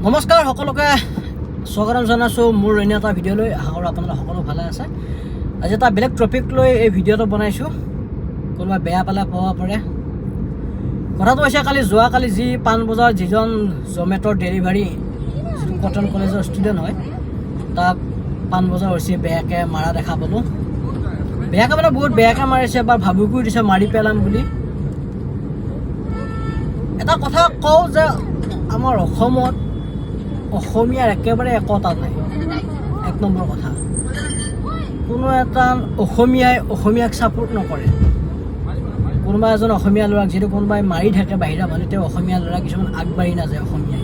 নমস্কাৰ সকলোকে স্বাগতম জনাইছোঁ মোৰ এনে এটা ভিডিঅ'লৈ। আশা কৰোঁ আপোনালোক সকলো ভালে আছে। আজি এটা বেলেগ টপিক লৈ এই ভিডিঅ'টো বনাইছোঁ, কোনোবাই বেয়া পালে পাব পাৰে। কথাটো হৈছে যোৱাকালি যি পাণবজাৰ যিজন জমেট'ৰ ডেলিভাৰী যিটো কটন কলেজৰ ষ্টুডেণ্ট হয়, তাক পাণবজাৰ হৈছে বেয়াকৈ মাৰা দেখা পালোঁ। বেয়াকৈ মানে বহুত বেয়াকৈ মাৰিছে, এবাৰ ভাবুকিও দিছে মাৰি পেলাম বুলি। এটা কথা কওঁ যে আমাৰ অসমত অসমীয়াৰ একেবাৰে একতা নাই। এক নম্বৰ কথা, কোনো এটা অসমীয়াক ছাপোৰ্ট নকৰে। কোনোবা এজন অসমীয়া ল'ৰাক যিটো কোনোবাই মাৰি থাকে বাহিৰা মানুহ, তেওঁ অসমীয়া ল'ৰা কিছুমান আগবাঢ়ি নাযায় অসমীয়াই,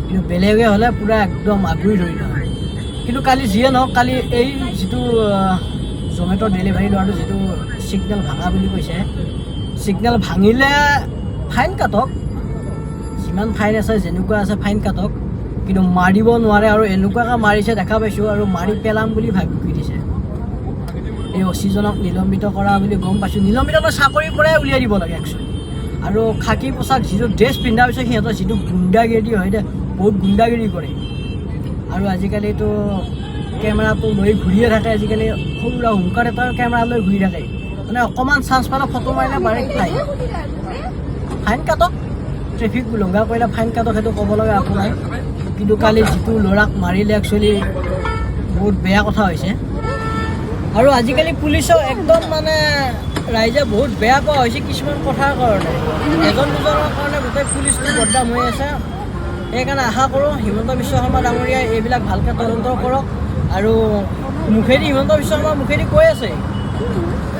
কিন্তু বেলেগে হ'লে পূৰা একদম আগুৰি ধৰি লয়। কিন্তু কালি যিয়ে নহওক, কালি এই যিটো জমেট'ৰ ডেলিভাৰী ল'ৰাটো যিটো ছিগনেল ভাঙা বুলি কৈছে, ছিগনেল ভাঙিলে ফাইন কাটক, যিমান ফাইন আছে যেনেকুৱা আছে ফাইন কাটক, কিন্তু মাৰিব নোৱাৰে। আৰু এনেকুৱাকৈ মাৰিছে দেখা পাইছোঁ, আৰু মাৰি পেলাম বুলি ভাবি দিছে। এই অচিজনক নিলম্বিত কৰা বুলি গম পাইছোঁ। নিলম্বিতটো চাকৰিৰ পৰাই উলিয়াই দিব লাগে একচুৱেলি। আৰু খাকী পোচাক যিটো ড্ৰেছ পিন্ধাৰ পিছত সিহঁতৰ যিটো গুণ্ডাগিৰি হয় দে, বহুত গুণ্ডাগিৰি কৰে। আৰু আজিকালিতো কেমেৰাটো লৈ ঘূৰিয়ে থাকে, আজিকালি সৰু সুৰা হুংকাৰ এটা কেমেৰা লৈ ঘূৰি থাকে, মানে অকণমান চান্স পালে ফটো মাৰিলে বাৰে ফাইন কাটক। ট্ৰেফিক উলংঘা কৰিলে ফাইন কাটক, সেইটো ক'ব লগা একো নাই। কিন্তু কালি যিটো ল'ৰাক মাৰিলে একচুৱেলি বহুত বেয়া কথা হৈছে। আৰু আজিকালি পুলিচক একদম মানে ৰাইজে বহুত বেয়া পোৱা হৈছে কিছুমান কথাৰ কাৰণে। এজন দুজনৰ কাৰণে গোটেই পুলিচটো বদনাম হৈ আছে। সেইকাৰণে আশা কৰোঁ হিমন্ত বিশ্ব শৰ্মা ডাঙৰীয়াই এইবিলাক ভালকৈ তদন্ত কৰক। আৰু হিমন্ত বিশ্ব শৰ্মা মুখেদি কৈ আছে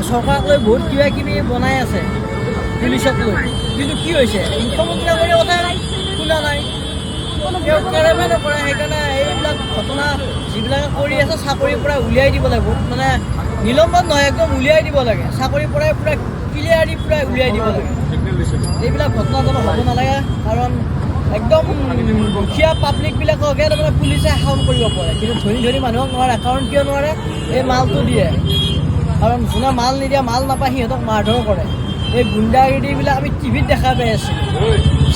চৰকাৰক লৈ বহুত কিবা কিবি বনাই আছে পুলিচক লৈ, কিন্তু কি হৈছে মুখ্যমন্ত্ৰী ডাঙৰীয়াৰ কথা শুনা নাই, তেওঁ কেৰেমে নকৰে। সেইকাৰণে এইবিলাক ঘটনা যিবিলাকে কৰি আছে চাকৰিৰ পৰা উলিয়াই দিব লাগে, মানে নিলম্বন নহয়, একদম উলিয়াই দিব লাগে। চাকৰিৰ পৰাই পূৰা ক্লিয়াৰি পূৰা উলিয়াই দিব লাগে। এইবিলাক ঘটনা জানো হ'ব নালাগে, কাৰণ একদম দুখীয়া পাব্লিকবিলাককহে তাৰমানে পুলিচে শাসন কৰিব পাৰে, কিন্তু ধনী মানুহক নোৱাৰে। কাৰণ কিয় নোৱাৰে? এই মালটো দিয়ে, কাৰণ যোনে মাল নিদিয়ে, মাল নাপায়, সিহঁতক মাৰধৰ কৰে। এই গুণ্ডাগিৰিবিলাক আমি টিভিত দেখা পাই আছিলোঁ,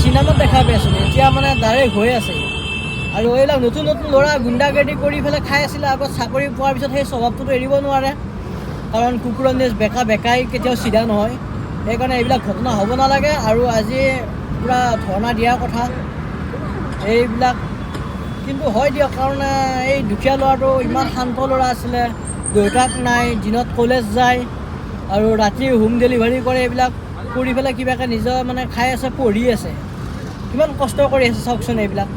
চিনেমাত দেখা পাই আছিলোঁ, এতিয়া মানে ডাইৰেক্ট হৈ আছে। আৰু এইবিলাক নতুন ল'ৰা গুণ্ডাগিৰি কৰি পেলাই খাই আছিলে আগত, চাকৰি পোৱাৰ পিছত সেই স্বভাৱটোতো এৰিব নোৱাৰে, কাৰণ কুকুৰৰ নেজ বেকাই কেতিয়াও চিধা নহয়। সেইকাৰণে এইবিলাক ঘটনা হ'ব নালাগে। আৰু আজি পূৰা ধৰ্ণা দিয়াৰ কথা এইবিলাক, কিন্তু হয় দিয়ক, কাৰণ এই দুখীয়া ল'ৰাটো ইমান শান্ত ল'ৰা আছিলে, দেউতাক নাই, দিনত কলেজ যায় আৰু ৰাতি হোম ডেলিভাৰী কৰে। এইবিলাক কৰি পেলাই কিবাকৈ নিজৰ মানে খাই আছে, পঢ়ি আছে, কিমান কষ্ট কৰি আছে চাওকচোন। এইবিলাক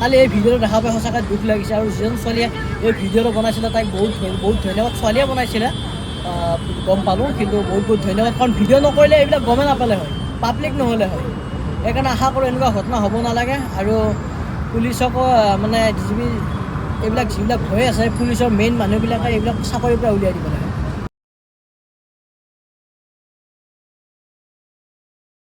কালি এই ভিডিঅ'টো দেখা পাই সঁচাকৈ দুখ লাগিছে। আৰু যিজন ছোৱালীয়ে এই ভিডিঅ'টো বনাইছিলে তাইক বহুত ধন্যবাদ। ছোৱালীয়ে বনাইছিলে গম পালোঁ, কিন্তু বহুত ধন্যবাদ, কাৰণ ভিডিঅ' নকৰিলে এইবিলাক গমেই নাপালে হয়, পাব্লিক নহ'লে হয়। সেইকাৰণে আশা কৰোঁ এনেকুৱা ঘটনা হ'ব নালাগে। আৰু পুলিচকো মানে এইবিলাক যিবিলাক হৈ আছে, পুলিচৰ মেইন মানুহবিলাকে এইবিলাক চাকৰিৰ পৰা উলিয়াই দিব লাগে।